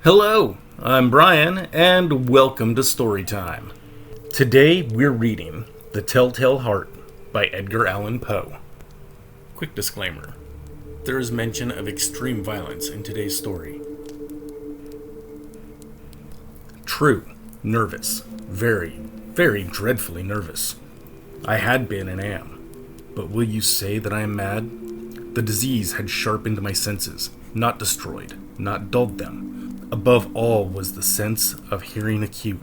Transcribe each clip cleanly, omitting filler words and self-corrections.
Hello, I'm Brian, and welcome to Storytime. Today we're reading The Telltale Heart by Edgar Allan Poe. Quick disclaimer: there is mention of extreme violence in today's story. True, nervous. Very, very dreadfully nervous. I had been and am. But will you say that I am mad? The disease had sharpened my senses, not destroyed, not dulled them. Above all was the sense of hearing acute.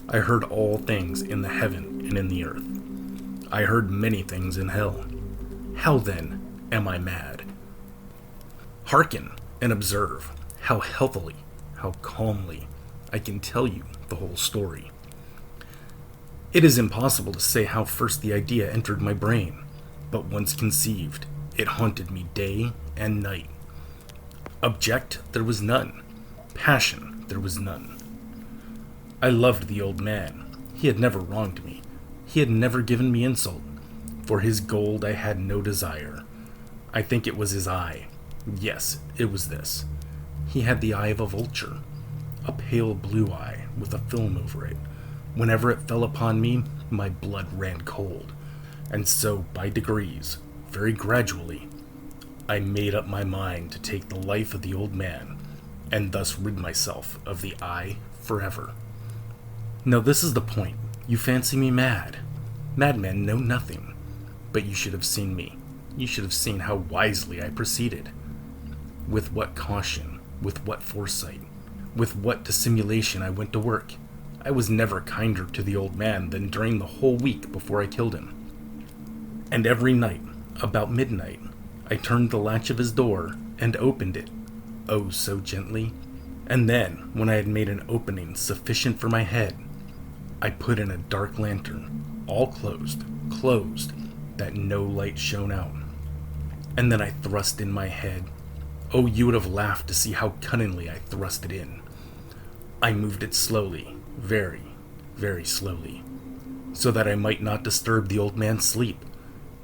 I heard all things in the heaven and in the earth. I heard many things in hell. How then am I mad? Hearken and observe how healthily, how calmly I can tell you the whole story. It is impossible to say how first the idea entered my brain, but once conceived, it haunted me day and night. Object there was none. Passion there was none. I loved the old man. He had never wronged me. He had never given me insult. For his gold I had no desire. I think it was his eye. Yes, it was this. He had the eye of a vulture. A pale blue eye with a film over it. Whenever it fell upon me, my blood ran cold. And so, by degrees, very gradually, I made up my mind to take the life of the old man, and thus rid myself of the eye forever. Now this is the point. You fancy me mad. Madmen know nothing. But you should have seen me. You should have seen how wisely I proceeded. With what caution, with what foresight, with what dissimulation I went to work. I was never kinder to the old man than during the whole week before I killed him. And every night, about midnight, I turned the latch of his door and opened it, oh so gently. And then, when I had made an opening sufficient for my head, I put in a dark lantern, all closed, that no light shone out. And then I thrust in my head. Oh, you would have laughed to see how cunningly I thrust it in. I moved it slowly, very, very slowly, so that I might not disturb the old man's sleep.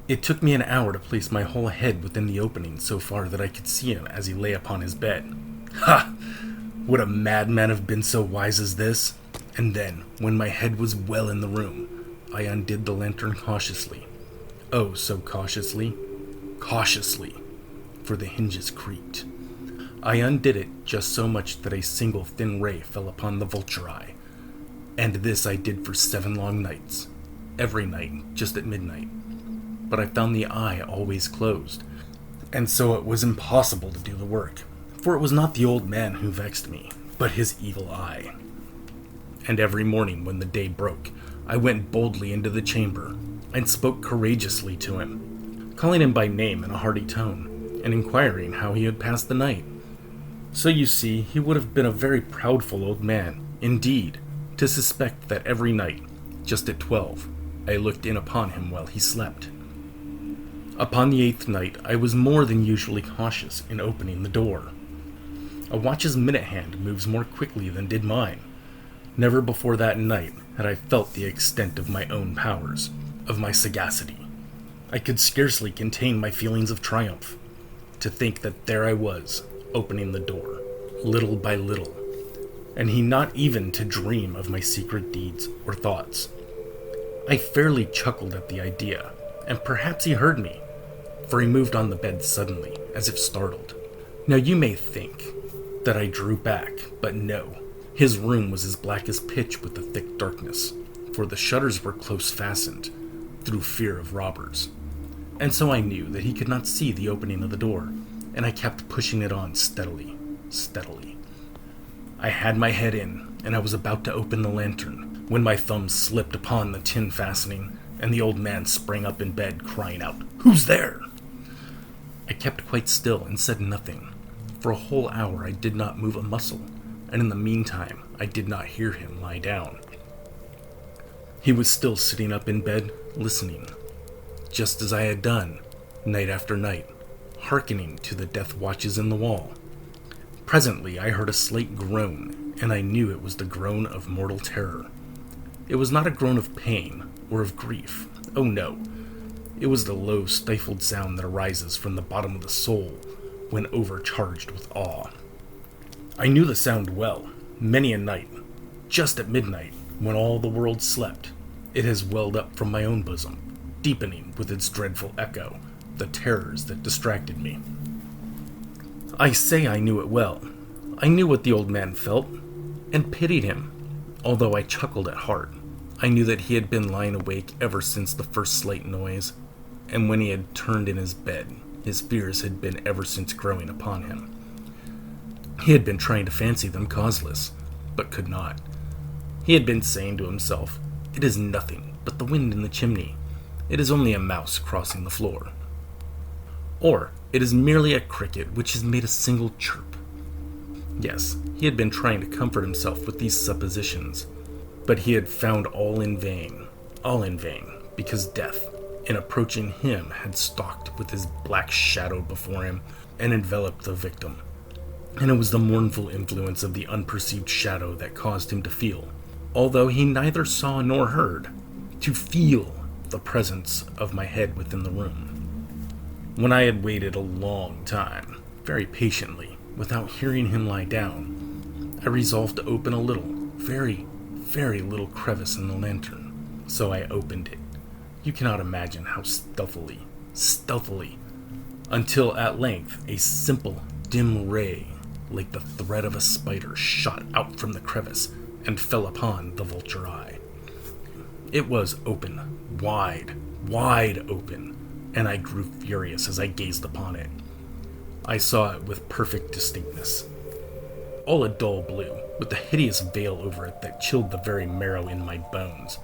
It took me an hour to place my whole head within the opening so far that I could see him as he lay upon his bed. Ha! Would a madman have been so wise as this? And then, when my head was well in the room, I undid the lantern cautiously. Oh, so cautiously. Cautiously, for the hinges creaked. I undid it just so much that a single thin ray fell upon the vulture eye. And this I did for 7 long nights. Every night, just at midnight. But I found the eye always closed, and so it was impossible to do the work, for it was not the old man who vexed me, but his evil eye. And every morning when the day broke, I went boldly into the chamber, and spoke courageously to him, calling him by name in a hearty tone, and inquiring how he had passed the night. So you see, he would have been a very proudful old man, indeed, to suspect that every night, just at 12, I looked in upon him while he slept. Upon the 8th night, I was more than usually cautious in opening the door. A watch's minute hand moves more quickly than did mine. Never before that night had I felt the extent of my own powers, of my sagacity. I could scarcely contain my feelings of triumph. To think that there I was, opening the door, little by little, and he not even to dream of my secret deeds or thoughts. I fairly chuckled at the idea, and perhaps he heard me, for he moved on the bed suddenly, as if startled. Now you may think that I drew back, but no. His room was as black as pitch with the thick darkness, for the shutters were close fastened, through fear of robbers. And so I knew that he could not see the opening of the door, and I kept pushing it on steadily. I had my head in, and I was about to open the lantern, when my thumb slipped upon the tin fastening, and the old man sprang up in bed, crying out, "Who's there?" I kept quite still and said nothing. For a whole hour I did not move a muscle, and in the meantime I did not hear him lie down. He was still sitting up in bed, listening, just as I had done, night after night, hearkening to the death watches in the wall. Presently I heard a slight groan, and I knew it was the groan of mortal terror. It was not a groan of pain or of grief. Oh no. It was the low, stifled sound that arises from the bottom of the soul when overcharged with awe. I knew the sound well, many a night. Just at midnight, when all the world slept, it has welled up from my own bosom, deepening with its dreadful echo the terrors that distracted me. I say I knew it well. I knew what the old man felt, and pitied him, although I chuckled at heart. I knew that he had been lying awake ever since the first slight noise, and when he had turned in his bed, his fears had been ever since growing upon him. He had been trying to fancy them causeless, but could not. He had been saying to himself, "It is nothing but the wind in the chimney. It is only a mouse crossing the floor." Or, "It is merely a cricket which has made a single chirp." Yes, he had been trying to comfort himself with these suppositions, but he had found all in vain, because death, in approaching him, had stalked with his black shadow before him and enveloped the victim. And it was the mournful influence of the unperceived shadow that caused him to feel, although he neither saw nor heard, to feel the presence of my head within the room. When I had waited a long time, very patiently, without hearing him lie down, I resolved to open a little, very, very little crevice in the lantern. So I opened it. You cannot imagine how stealthily, until at length a simple, dim ray, like the thread of a spider, shot out from the crevice and fell upon the vulture eye. It was open, wide open, and I grew furious as I gazed upon it. I saw it with perfect distinctness. All a dull blue, with a hideous veil over it that chilled the very marrow in my bones,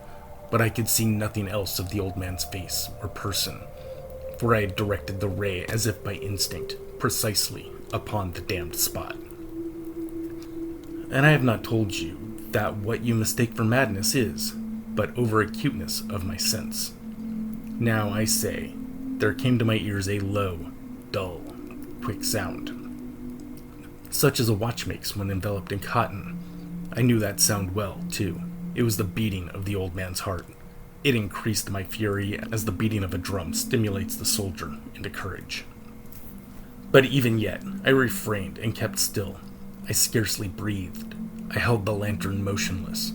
but I could see nothing else of the old man's face or person, for I had directed the ray as if by instinct, precisely upon the damned spot. And I have not told you that what you mistake for madness is but over-acuteness of my sense. Now I say, there came to my ears a low, dull, quick sound, such as a watch makes when enveloped in cotton. I knew that sound well, too. It was the beating of the old man's heart. It increased my fury as the beating of a drum stimulates the soldier into courage. But even yet, I refrained and kept still. I scarcely breathed. I held the lantern motionless.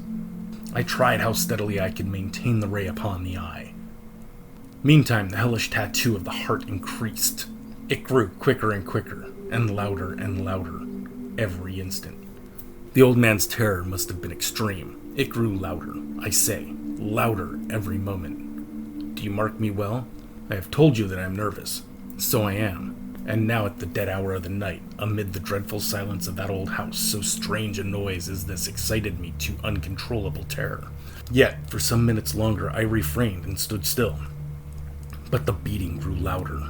I tried how steadily I could maintain the ray upon the eye. Meantime, the hellish tattoo of the heart increased. It grew quicker and quicker, and louder every instant. The old man's terror must have been extreme. It grew louder, I say, louder every moment. Do you mark me well? I have told you that I am nervous. So I am. And now at the dead hour of the night, amid the dreadful silence of that old house, so strange a noise as this excited me to uncontrollable terror. Yet, for some minutes longer, I refrained and stood still. But the beating grew louder.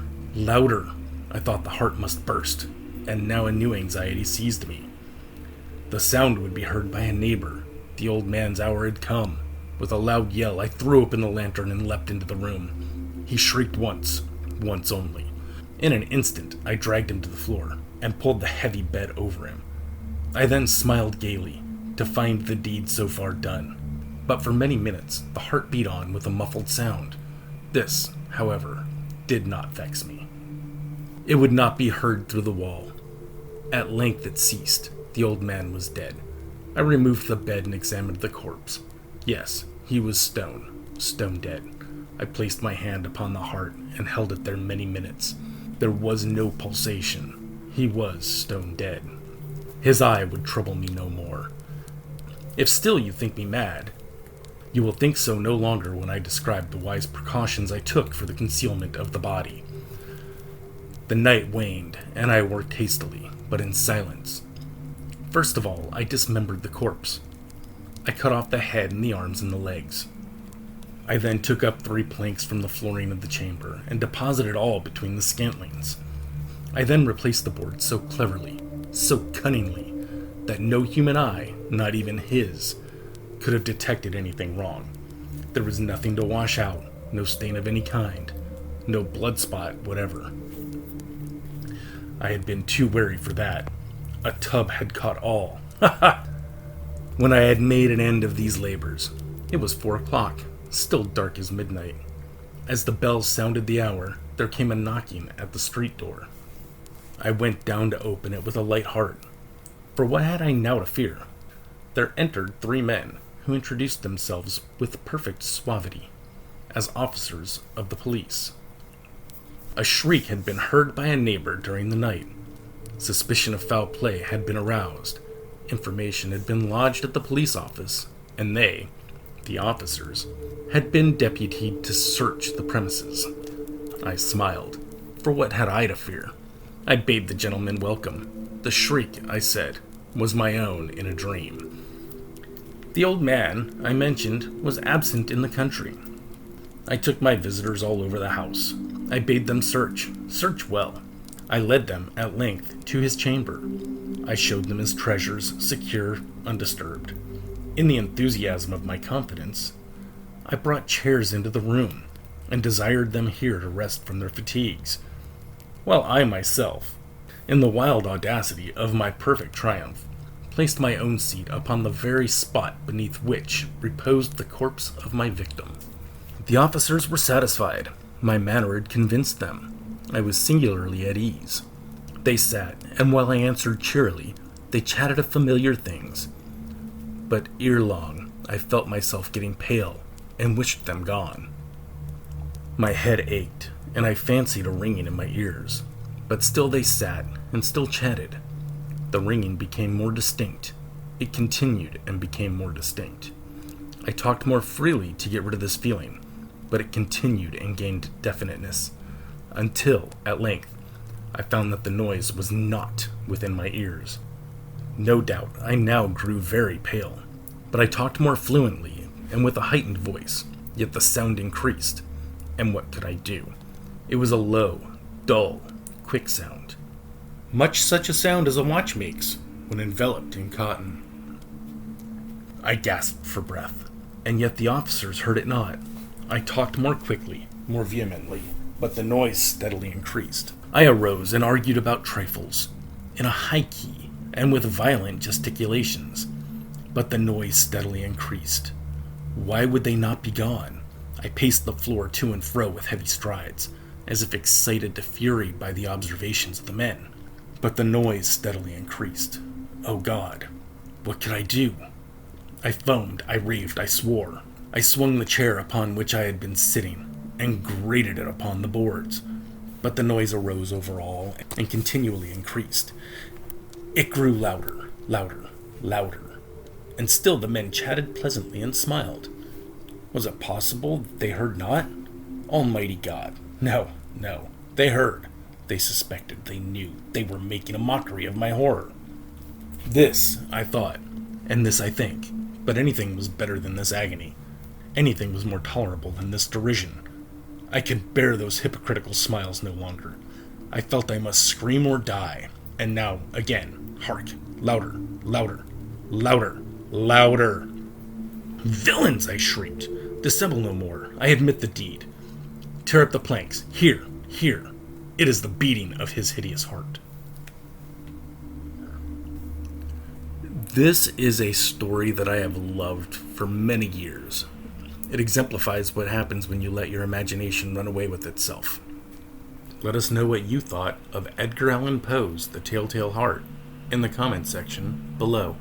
I thought the heart must burst, and now a new anxiety seized me. The sound would be heard by a neighbor. The old man's hour had come. With a loud yell, I threw open the lantern and leapt into the room. He shrieked once only. In an instant, I dragged him to the floor and pulled the heavy bed over him. I then smiled gaily to find the deed so far done. But for many minutes, the heart beat on with a muffled sound. This, however, did not vex me. It would not be heard through the wall. At length it ceased. The old man was dead. I removed the bed and examined the corpse. Yes, he was stone dead. I placed my hand upon the heart and held it there many minutes. There was no pulsation. He was stone dead. His eye would trouble me no more. If still you think me mad, you will think so no longer when I describe the wise precautions I took for the concealment of the body. The night waned, and I worked hastily, but in silence. First of all, I dismembered the corpse. I cut off the head and the arms and the legs. I then took up 3 planks from the flooring of the chamber and deposited all between the scantlings. I then replaced the board so cleverly, so cunningly, that no human eye, not even his, could have detected anything wrong. There was nothing to wash out, no stain of any kind, no blood spot whatever. I had been too wary for that. A tub had caught all. When I had made an end of these labors, it was 4 o'clock. Still dark as midnight. As the bells sounded the hour, there came a knocking at the street door. I went down to open it with a light heart, For what had I now to fear? There entered 3 men, who introduced themselves with perfect suavity as officers of the police. A shriek had been heard by a neighbor during the night. Suspicion of foul play had been aroused. Information had been lodged at the police office, and they, the officers, had been deputied to search the premises. I smiled, for what had I to fear? I bade the gentleman welcome. The shriek, I said, was my own in a dream. The old man, I mentioned, was absent in the country. I took my visitors all over the house. I bade them search well. I led them, at length, to his chamber. I showed them his treasures, secure, undisturbed. In the enthusiasm of my confidence, I brought chairs into the room, and desired them here to rest from their fatigues, while I myself, in the wild audacity of my perfect triumph, placed my own seat upon the very spot beneath which reposed the corpse of my victim. The officers were satisfied. My manner had convinced them. I was singularly at ease. They sat, and while I answered cheerily, they chatted of familiar things. But ere long, I felt myself getting pale, and wished them gone. My head ached, and I fancied a ringing in my ears. But still they sat, and still chatted. The ringing became more distinct. It continued and became more distinct. I talked more freely to get rid of this feeling, but it continued and gained definiteness, until, at length, I found that the noise was not within my ears. No doubt, I now grew very pale, but I talked more fluently and with a heightened voice, yet the sound increased. And what could I do? It was a low, dull, quick sound, much such a sound as a watch makes when enveloped in cotton. I gasped for breath, and yet the officers heard it not. I talked more quickly, more vehemently, but the noise steadily increased. I arose and argued about trifles, in a high key and with violent gesticulations, but the noise steadily increased. Why would they not be gone? I paced the floor to and fro with heavy strides, as if excited to fury by the observations of the men. But the noise steadily increased. Oh God, what could I do? I foamed, I raved, I swore. I swung the chair upon which I had been sitting, and grated it upon the boards. But the noise arose over all, and continually increased. It grew louder, louder, louder, and still the men chatted pleasantly and smiled. Was it possible they heard not? Almighty God! No, they heard. They suspected, they knew, they were making a mockery of my horror. This, I thought, and this I think, but anything was better than this agony. Anything was more tolerable than this derision. I could bear those hypocritical smiles no longer. I felt I must scream or die. And now, again, hark, louder, louder, louder, louder. Villains, I shrieked. Dissemble no more. I admit the deed. Tear up the planks. Here. It is the beating of his hideous heart. This is a story that I have loved for many years. It exemplifies what happens when you let your imagination run away with itself. Let us know what you thought of Edgar Allan Poe's The Telltale Heart in the comments section below.